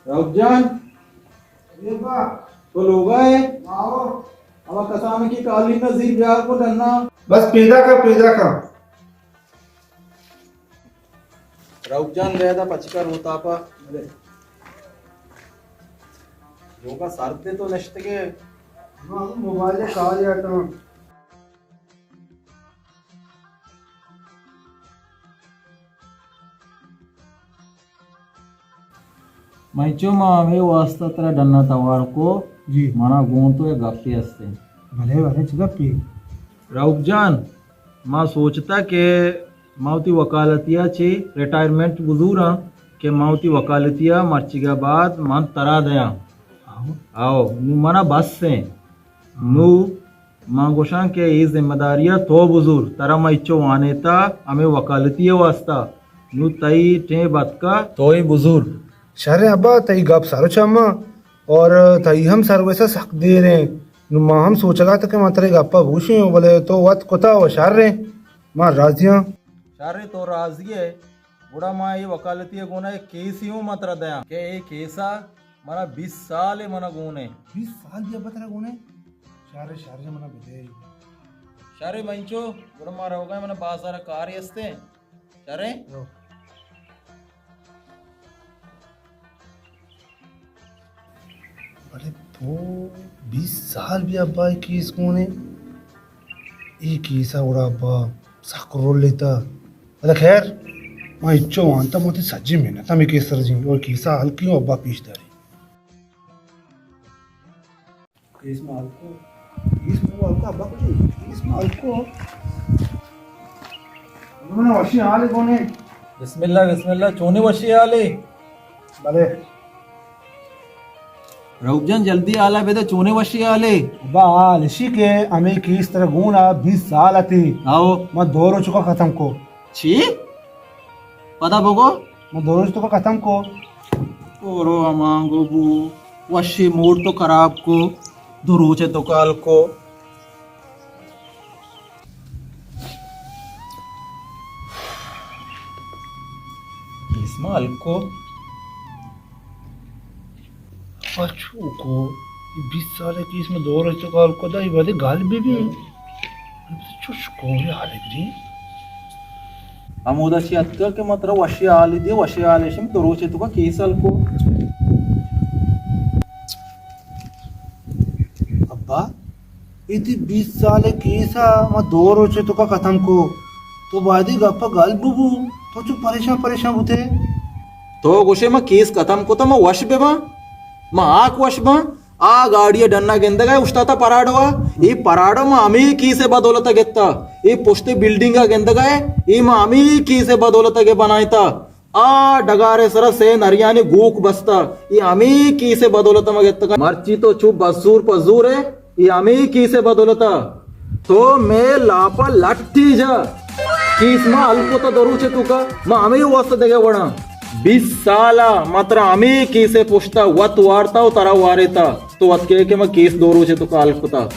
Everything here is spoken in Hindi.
राऊतजान ये बा तो लोग है आओ अब कसाम की काली नजीर बिहार को डरना बस पैदा का राऊतजान गया था पचकर होता पा योगा सारते तो नश्ते के मोबाइल कहा जाता हूँ मैचो मामे वास्ता तेरा डन्ना तवार को जी माना गुण तो एक गप्पी हस्ते भले भले चुका पी राऊतजान माँ सोचता के मावती वकालतिया छे रिटायरमेंट बुजूरा के मावती वकालतिया मर्चिगा बाद मान तरा दया आओ नु मना बस से नु मां गोशां के ये जिम्मेदारियां तो बुजुर तरा मैचो वाने था हमें वकालतिया वास्ता नु तई टे बात का तो ही बुजुर शरे अब्बा तई गप सारो चम्मा और तई हम सर वैसा सक दे रहे नुमा हम सोचला था कि मात्रे गप्पा भूषे बोले तो वत कोता वो शार रहे मां राजिया शारे तो राजी है बुढ़ा माँ ये वकालती गुना एक केस ही हूँ मात्रा दया के ये केसा मना 20 साल है मना गुने 20 साल दिया बतरा गुने शारे शारे मना बदे शारे मंचो बुढ़ा माँ रहोगा मना बाजार कार्य हस्ते शारे अरे तो 20 साल भी अब्बा केस गुने एक केसा उड़ा अब्बा साकरो लेता अरे खैर मैं इच्छो वांता मोती सज्जी में ना था मैं केसर जी और केसा हल्की हूँ अब्बा पीछदारी केस में हल्को अब्बा कुछ केस में हल्को उन्होंने वशी हाल कोने बिस्मिल्लाह चोने वशी आले भले रऊजन जल्दी आला बेदा चोने वशी आले अब्बा हाल इसी के हमें केस तरह गुना 20 साल आती आओ मैं दो रोज चुका खत्म को छी पता भोगो मैं दो रोज तो खत्म को ओरो अमांगो बू वशी मूड तो खराब को दुरूचे तो काल को इस्माइल को अच्छू को 20 साल की इसमें दो रोज तो काल को दाई वाले गाल भी चुश को रे हाल ग्री अमोदाची अत्का के मात्र वशी आली दे वशी आलेशम दुरूचे तो का केसल को अब्बा इति 20 साल केसा मैं दो रोज तो का खत्म को तो बादी गप्पा गाल बुबू तो चुप परेशान होते तो गुशे में केस खत्म को तो मैं वश पे मां आक वश में आ गाड़िया डन्ना गेंद गए उष्टाता पराडवा ई पराडो में आमी की से बदौलत गेत्ता ई पुष्टे बिल्डिंग गेंद गए ई में आमी की से बदौलत गे बनाईता आ डगारे सर से नरियानी गूक बसता ई आमी की से बदौलत में गेत्ता मर्ची तो चुप बसूर पजूर है ई आमी की से बदौलत तो मैं लापा लट्टी जा किस में अल्पो तो दरूचे तुका मैं आमी वस्त देगे वड़ा 20 साला मात्र आम्ही केसे पोषता वत वारता तरा वारेता तो वत के मैं केस दोरूचे तो काल होता